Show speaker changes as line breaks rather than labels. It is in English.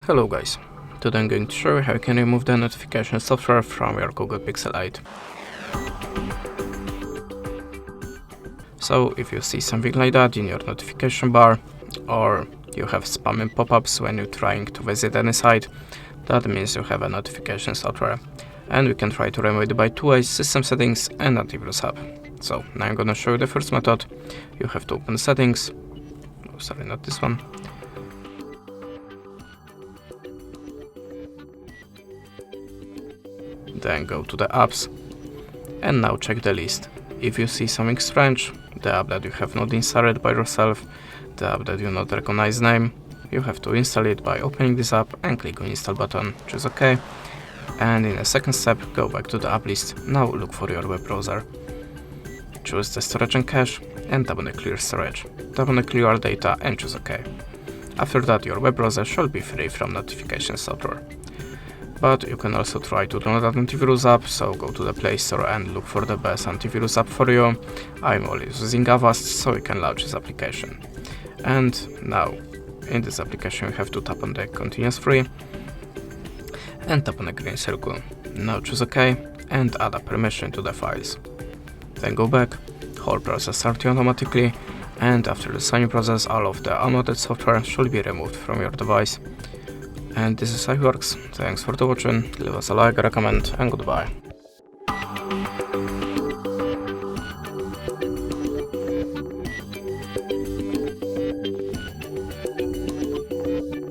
Hello guys, today I'm going to show you how you can remove the notification software from your Google Pixel 8. So if you see something like that in your notification bar, or you have spamming pop-ups when you're trying to visit any site, that means you have a notification software. And we can try to remove it by two ways: System Settings and Antivirus App. So now I'm gonna show you the first method. You have to open Settings, sorry, not this one. Then go to the apps, and now check the list. If you see something strange, the app that you have not installed by yourself, the app that you not recognize name, you have to install it by opening this app and click on install button, choose OK. And in the second step, go back to the app list. Now look for your web browser. Choose the storage and cache and tap on the clear storage. Tap on the clear all data and choose OK. After that, your web browser should be free from notification software. But you can also try to download an antivirus app, so go to the Play Store and look for the best antivirus app for you. I'm always using Avast, so you can launch this application. And now, in this application you have to tap on the Continuous Free and tap on the green circle. Now choose OK and add a permission to the files. Then go back, whole process starts automatically, and after the signing process all of the unwanted software should be removed from your device. And this is how it works. Thanks for watching, leave us a like, a comment, and goodbye.